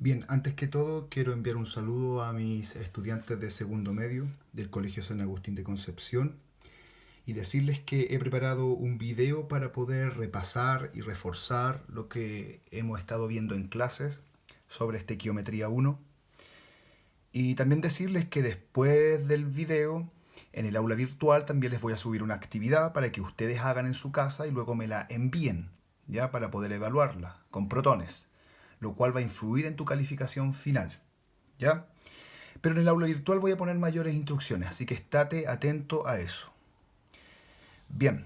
Bien, antes que todo quiero enviar un saludo a mis estudiantes de segundo medio del Colegio San Agustín de Concepción y decirles que he preparado un video para poder repasar y reforzar lo que hemos estado viendo en clases sobre estequiometría 1 y también decirles que después del video en el aula virtual también les voy a subir una actividad para que ustedes hagan en su casa y luego me la envíen, ya para poder evaluarla con protones, lo cual va a influir en tu calificación final. ¿Ya? Pero en el aula virtual voy a poner mayores instrucciones, así que estate atento a eso. Bien,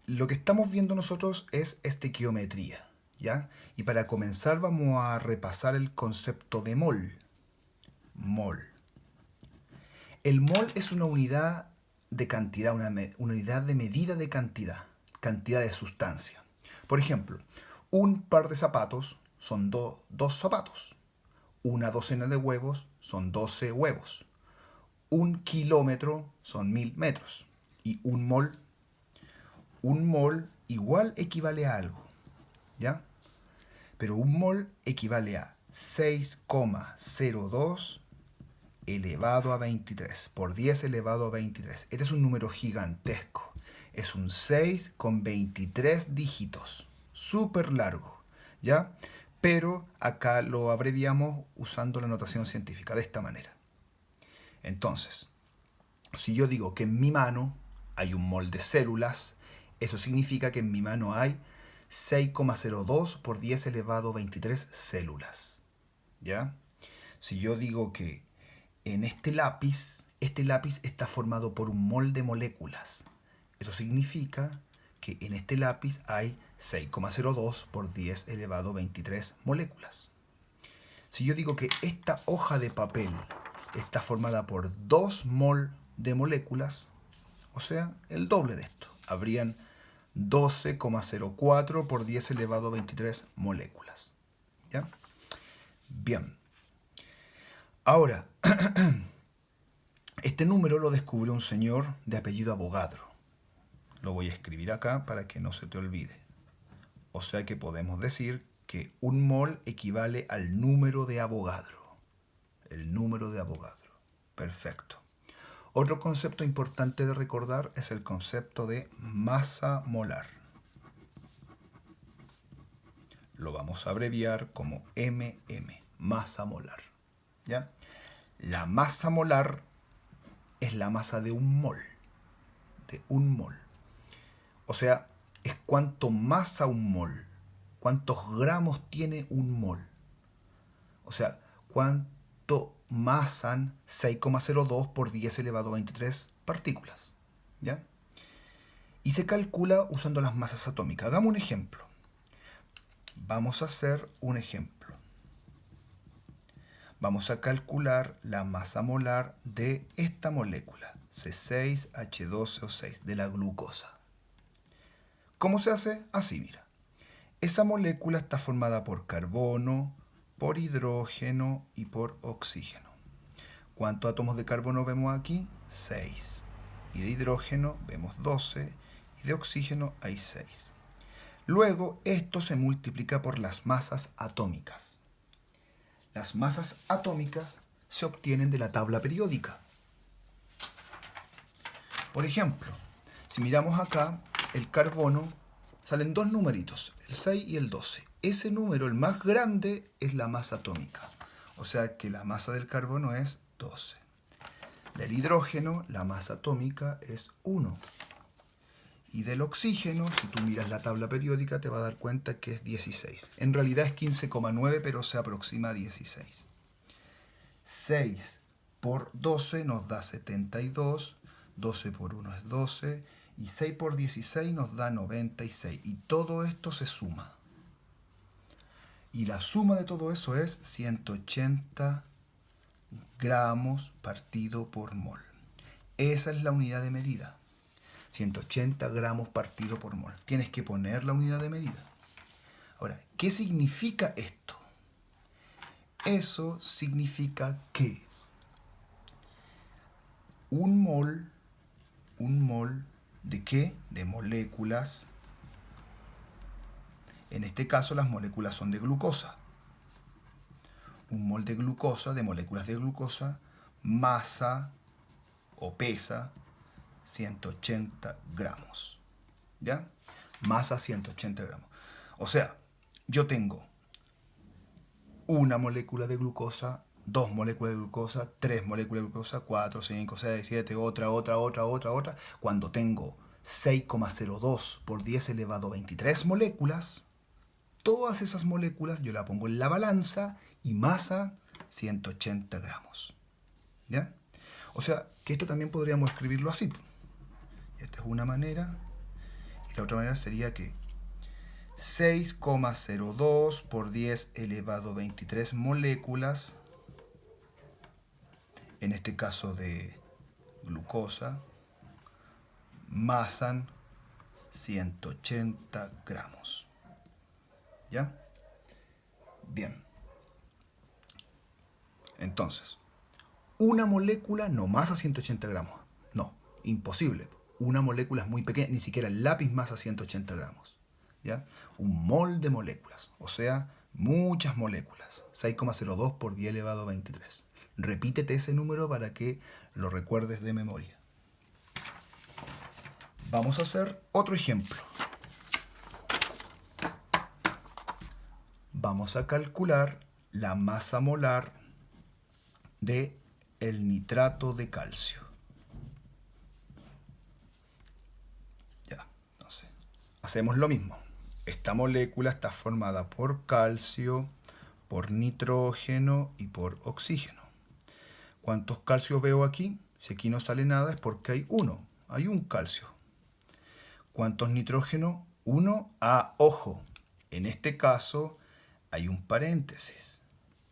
lo que estamos viendo nosotros es estequiometría, ¿ya? Y para comenzar vamos a repasar el concepto de mol. Mol. El mol es una unidad de cantidad, una unidad de medida de cantidad, cantidad de sustancia. Por ejemplo, un par de zapatos son dos zapatos. Una docena de huevos son 12 huevos. Un kilómetro son 1000 metros. Y un mol igual equivale a algo, ¿ya? Pero un mol equivale a 6,02 elevado a 23 por 10 elevado a 23. Este es un número gigantesco. Es un 6 con 23 dígitos. Súper largo, ¿ya? Pero acá lo abreviamos usando la notación científica de esta manera. Entonces, si yo digo que en mi mano hay un mol de células, eso significa que en mi mano hay 6,02 por 10 elevado a 23 células. ¿Ya? Si yo digo que en este lápiz está formado por un mol de moléculas, eso significa que en este lápiz hay 6,02 por 10 elevado a 23 moléculas. Si yo digo que esta hoja de papel está formada por 2 mol de moléculas, o sea, el doble de esto. Habrían 12,04 por 10 elevado a 23 moléculas. ¿Ya? Bien. Ahora, este número lo descubrió un señor de apellido Avogadro. Lo voy a escribir acá para que no se te olvide. O sea que podemos decir que un mol equivale al número de Avogadro. El número de Avogadro. Perfecto. Otro concepto importante de recordar es el concepto de masa molar. Lo vamos a abreviar como MM, masa molar. ¿Ya? La masa molar es la masa de un mol. De un mol. O sea, es cuánto masa un mol. Cuántos gramos tiene un mol. O sea, cuánto masan 6,02 por 10 elevado a 23 partículas. ¿Ya? Y se calcula usando las masas atómicas. Hagamos un ejemplo. Vamos a hacer un ejemplo. Vamos a calcular la masa molar de esta molécula, C6H12O6, de la glucosa. ¿Cómo se hace? Así, mira. Esa molécula está formada por carbono, por hidrógeno y por oxígeno. ¿Cuántos átomos de carbono vemos aquí? 6. Y de hidrógeno vemos 12. Y de oxígeno hay 6. Luego, esto se multiplica por las masas atómicas. Las masas atómicas se obtienen de la tabla periódica. Por ejemplo, si miramos acá, el carbono, salen dos numeritos, el 6 y el 12. Ese número, el más grande, es la masa atómica. O sea que la masa del carbono es 12. Del hidrógeno, la masa atómica es 1. Y del oxígeno, si tú miras la tabla periódica, te vas a dar cuenta que es 16. En realidad es 15,9, pero se aproxima a 16. 6 por 12 nos da 72. 12 por 1 es 12. Y 6 por 16 nos da 96. Y todo esto se suma. Y la suma de todo eso es 180 gramos partido por mol. Esa es la unidad de medida. 180 gramos partido por mol. Tienes que poner la unidad de medida. Ahora, ¿qué significa esto? Eso significa que un mol ¿de qué? De moléculas. En este caso las moléculas son de glucosa. un mol de glucosa, de moléculas de glucosa, masa o pesa 180 gramos. ¿Ya? Masa 180 gramos. O sea, yo tengo una molécula de glucosa, 2 moléculas de glucosa, 3 moléculas de glucosa, 4, 5, 6, 7, otra. Cuando tengo 6,02 por 10 elevado a 23 moléculas, todas esas moléculas yo las pongo en la balanza y masa 180 gramos. ¿Ya? O sea, que esto también podríamos escribirlo así. Esta es una manera. Y la otra manera sería que 6,02 por 10 elevado a 23 moléculas, en este caso de glucosa, masan 180 gramos. ¿Ya? Bien. Entonces, una molécula no masa 180 gramos. No, imposible. Una molécula es muy pequeña, ni siquiera el lápiz masa 180 gramos. ¿Ya? Un mol de moléculas, o sea, muchas moléculas. 6,02 por 10 elevado a 23. Repítete ese número para que lo recuerdes de memoria. Vamos a hacer otro ejemplo. Vamos a calcular la masa molar de el nitrato de calcio. Ya, entonces, hacemos lo mismo. Esta molécula está formada por calcio, por nitrógeno y por oxígeno. ¿Cuántos calcios veo aquí? Si aquí no sale nada es porque hay uno. Hay un calcio. ¿Cuántos nitrógeno? Uno. Ah, ojo. En este caso hay un paréntesis.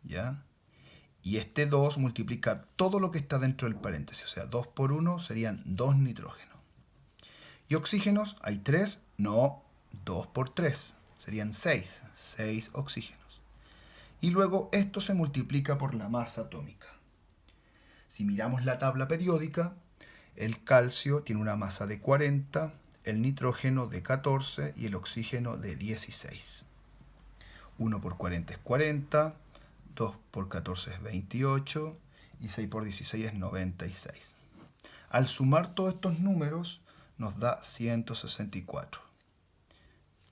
¿Ya? Y este 2 multiplica todo lo que está dentro del paréntesis. O sea, 2 por 1 serían 2 nitrógenos. ¿Y oxígenos? ¿Hay 3? No, 2 por 3. Serían 6. 6 oxígenos. Y luego esto se multiplica por la masa atómica. Si miramos la tabla periódica, el calcio tiene una masa de 40, el nitrógeno de 14 y el oxígeno de 16. 1 por 40 es 40, 2 por 14 es 28 y 6 por 16 es 96. Al sumar todos estos números nos da 164.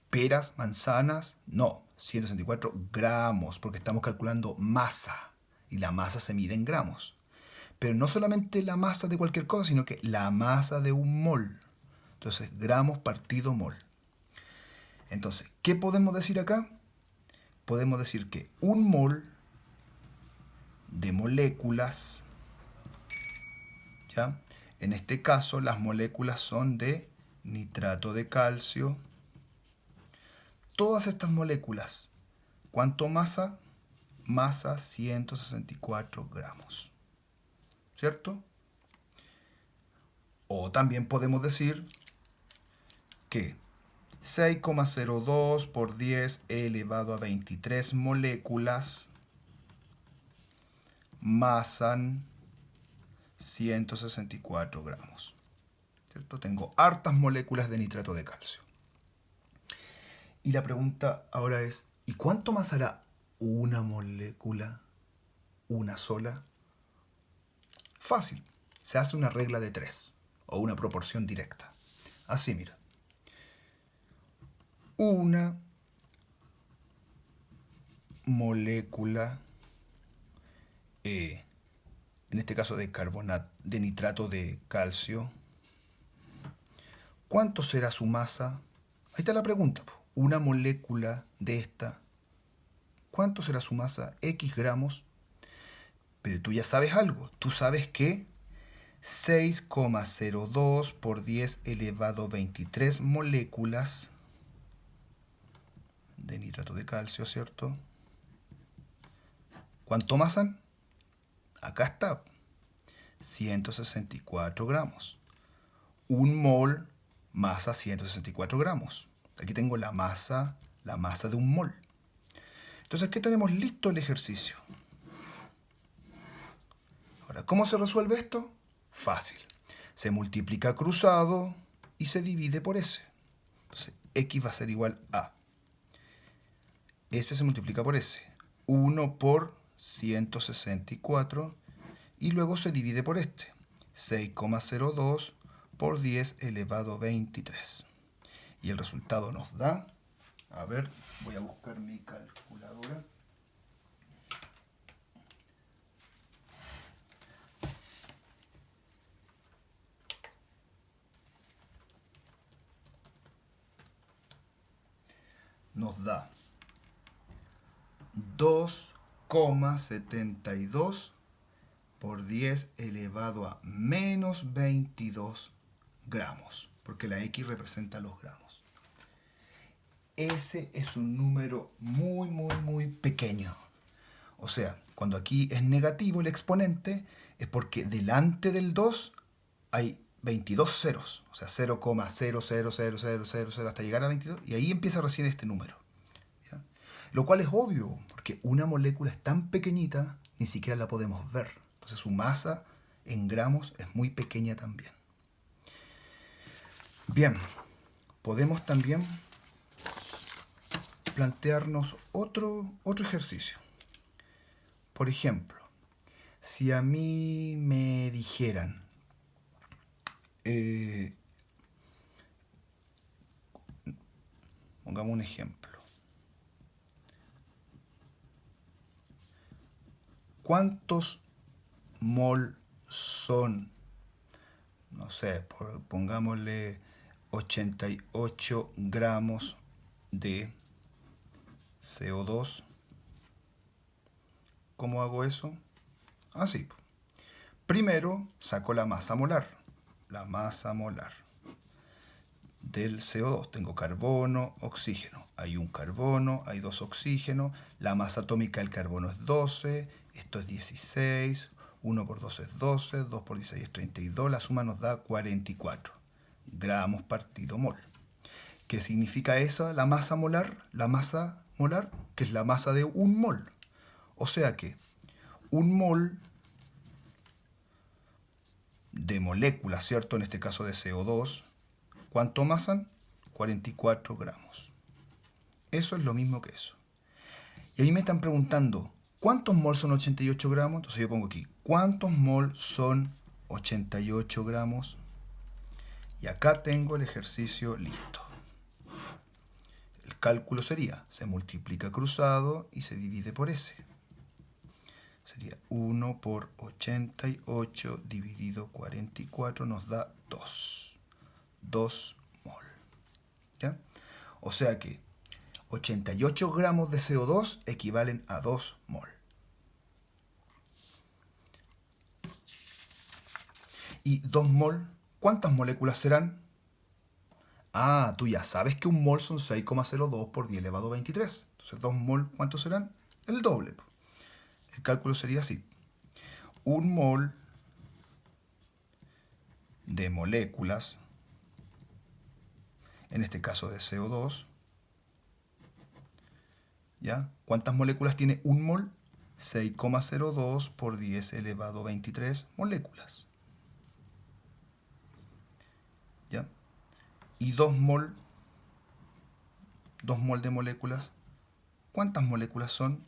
Peras, manzanas, no, 164 gramos, porque estamos calculando masa y la masa se mide en gramos. Pero no solamente la masa de cualquier cosa, sino que la masa de un mol. Entonces, gramos partido mol. Entonces, ¿qué podemos decir acá? Podemos decir que un mol de moléculas, ¿ya? En este caso, las moléculas son de nitrato de calcio. Todas estas moléculas, ¿cuánto masa? Masa 164 gramos. ¿Cierto? O también podemos decir que 6,02 por 10 elevado a 23 moléculas masan 164 gramos. ¿Cierto? Tengo hartas moléculas de nitrato de calcio. Y la pregunta ahora es, ¿y cuánto masará una molécula, una sola? Fácil, se hace una regla de 3 o una proporción directa. Así, mira. Una molécula, en este caso de carbonato, de nitrato de calcio, ¿cuánto será su masa? Ahí está la pregunta. Una molécula de esta, ¿cuánto será su masa? X gramos. Pero tú ya sabes algo. Tú sabes que 6,02 por 10 elevado a 23 moléculas de nitrato de calcio, ¿cierto? ¿Cuánto masan? Acá está. 164 gramos. Un mol masa 164 gramos. Aquí tengo la masa de un mol. Entonces aquí tenemos listo el ejercicio. Ahora, ¿cómo se resuelve esto? Fácil. Se multiplica cruzado y se divide por S. Entonces, X va a ser igual a S se multiplica por S. 1 por 164 y luego se divide por este, 6,02 por 10 elevado a 23. Y el resultado nos da, a ver, voy a buscar mi calculadora. Nos da 2,72 por 10 elevado a menos 22 gramos, porque la X representa los gramos. Ese es un número muy pequeño. O sea, cuando aquí es negativo el exponente, es porque delante del 2 hay 22 ceros, o sea, 0,0000000 hasta llegar a 22, y ahí empieza recién este número. ¿Ya? Lo cual es obvio, porque una molécula es tan pequeñita, ni siquiera la podemos ver. Entonces su masa en gramos es muy pequeña también. Bien, podemos también plantearnos otro ejercicio. Por ejemplo, si a mí me dijeran, pongamos un ejemplo, ¿cuántos mol son? No sé, pongámosle 88 gramos de CO2. ¿Cómo hago eso? Así. Primero saco la masa molar. La masa molar del CO2. Tengo carbono, oxígeno. Hay un carbono, hay dos oxígenos. La masa atómica del carbono es 12. Esto es 16. 1 por 2 es 12. 2 por 16 es 32. La suma nos da 44 gramos partido mol. ¿Qué significa eso? La masa molar, que es la masa de un mol. O sea que un mol de molécula, ¿cierto? En este caso de CO2, ¿cuánto masan? 44 gramos. Eso es lo mismo que eso. Y a mí me están preguntando, ¿cuántos mol son 88 gramos? Entonces yo pongo aquí, ¿cuántos mol son 88 gramos? Y acá tengo el ejercicio listo. El cálculo sería, se multiplica cruzado y se divide por S. Sería 1 por 88 dividido 44 nos da 2. 2 mol. ¿Ya? O sea que 88 gramos de CO2 equivalen a 2 mol. ¿Y 2 mol? ¿Cuántas moléculas serán? Ah, tú ya sabes que un mol son 6,02 por 10 elevado a 23. Entonces 2 mol, ¿cuántos serán? El doble. El cálculo sería así. Un mol de moléculas, en este caso de CO2, ¿ya? ¿Cuántas moléculas tiene un mol? 6,02 por 10 elevado a 23 moléculas. ¿Ya? Y 2 mol de moléculas, ¿cuántas moléculas son?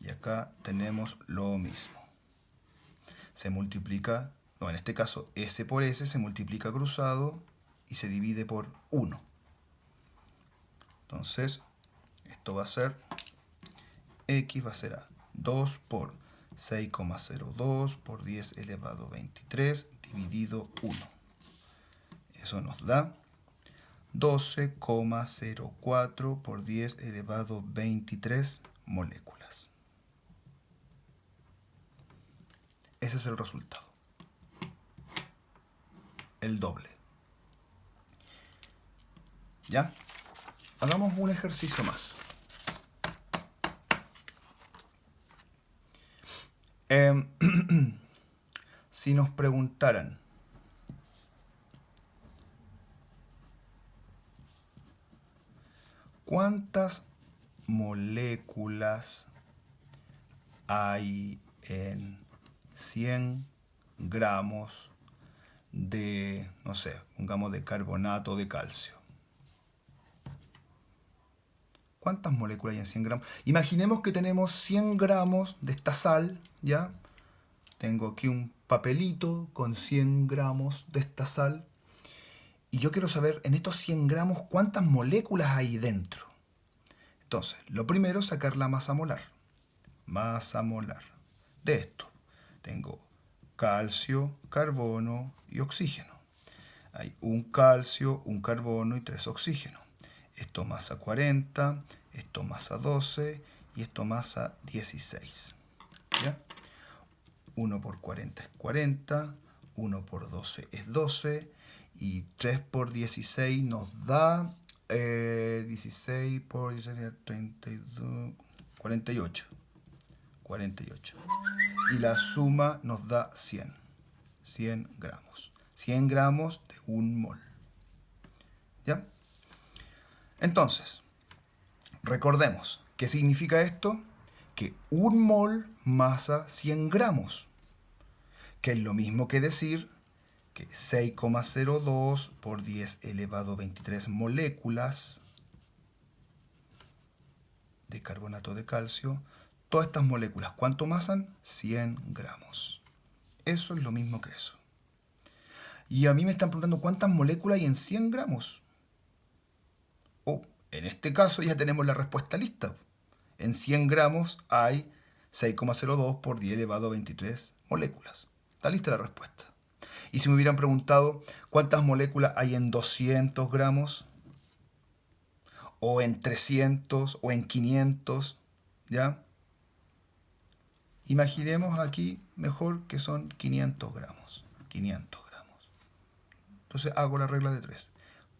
Y acá tenemos lo mismo. Se multiplica, no, en este caso S por S se multiplica cruzado y se divide por 1. Entonces, esto va a ser, X va a ser a 2 por 6,02 por 10 elevado a 23 dividido 1. Eso nos da 12,04 por 10 elevado a 23 moléculas. Ese es el resultado. El doble. ¿Ya? Hagamos un ejercicio más. Si nos preguntaran, ¿cuántas moléculas hay en 100 gramos de, no sé, pongamos de carbonato de calcio? ¿Cuántas moléculas hay en 100 gramos? Imaginemos que tenemos 100 gramos de esta sal, ¿ya? Tengo aquí un papelito con 100 gramos de esta sal. Y yo quiero saber en estos 100 gramos cuántas moléculas hay dentro. Entonces, lo primero es sacar la masa molar. Masa molar. De esto tengo calcio, carbono y oxígeno. Hay un calcio, un carbono y 3 oxígenos. Esto masa 40, esto masa 12 y esto masa 16. ¿Ya? 1 por 40 es 40, 1 por 12 es 12 y 3 por 16 nos da 16 por 16, 32, 48. 48. Y la suma nos da 100. 100 gramos. 100 gramos de un mol. ¿Ya? Entonces, recordemos, ¿qué significa esto? Que un mol masa 100 gramos, que es lo mismo que decir que 6,02 por 10 elevado a 23 moléculas de carbonato de calcio. Todas estas moléculas, ¿cuánto masan? 100 gramos. Eso es lo mismo que eso. Y a mí me están preguntando cuántas moléculas hay en 100 gramos. En este caso ya tenemos la respuesta lista. En 100 gramos hay 6,02 por 10 elevado a 23 moléculas. Está lista la respuesta. Y si me hubieran preguntado cuántas moléculas hay en 200 gramos, o en 300, o en 500, ¿ya? Imaginemos aquí mejor que son 500 gramos. 500 gramos. Entonces hago la regla de 3.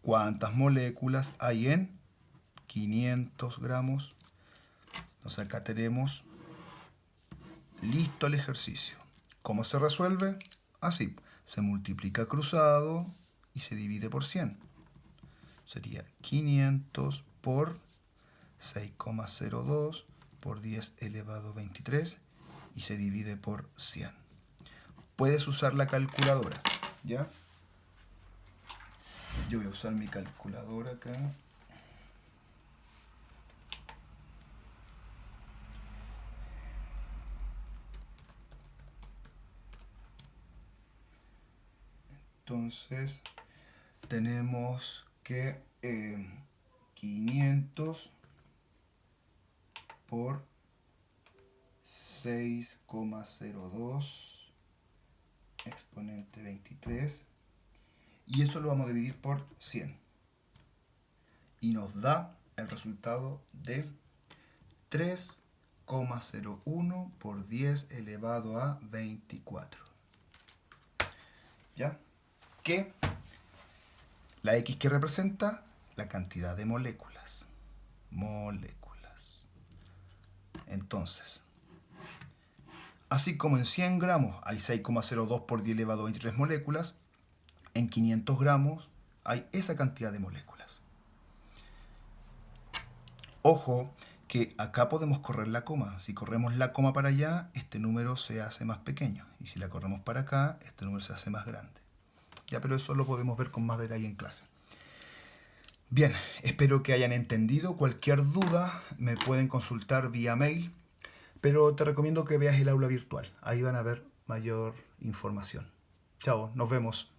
¿Cuántas moléculas hay en 500 gramos? Entonces acá tenemos listo el ejercicio. ¿Cómo se resuelve? Así. Se multiplica cruzado y se divide por 100. Sería 500 por 6,02 por 10 elevado a 23 y se divide por 100. Puedes usar la calculadora, ¿ya? Yo voy a usar mi calculadora acá. Entonces, tenemos que 500 por 6,02 exponente 23. Y eso lo vamos a dividir por 100. Y nos da el resultado de 3,01 por 10 elevado a 24. ¿Ya? Que la X que representa la cantidad de moléculas. Entonces, así como en 100 gramos hay 6,02 por 10 elevado a 23 moléculas, en 500 gramos hay esa cantidad de moléculas. Ojo que acá podemos correr la coma. Si corremos la coma para allá, este número se hace más pequeño. Y si la corremos para acá, este número se hace más grande. Ya, pero eso lo podemos ver con más detalle en clase. Bien, espero que hayan entendido. Cualquier duda me pueden consultar vía mail, pero te recomiendo que veas el aula virtual. Ahí van a ver mayor información. Chao, nos vemos.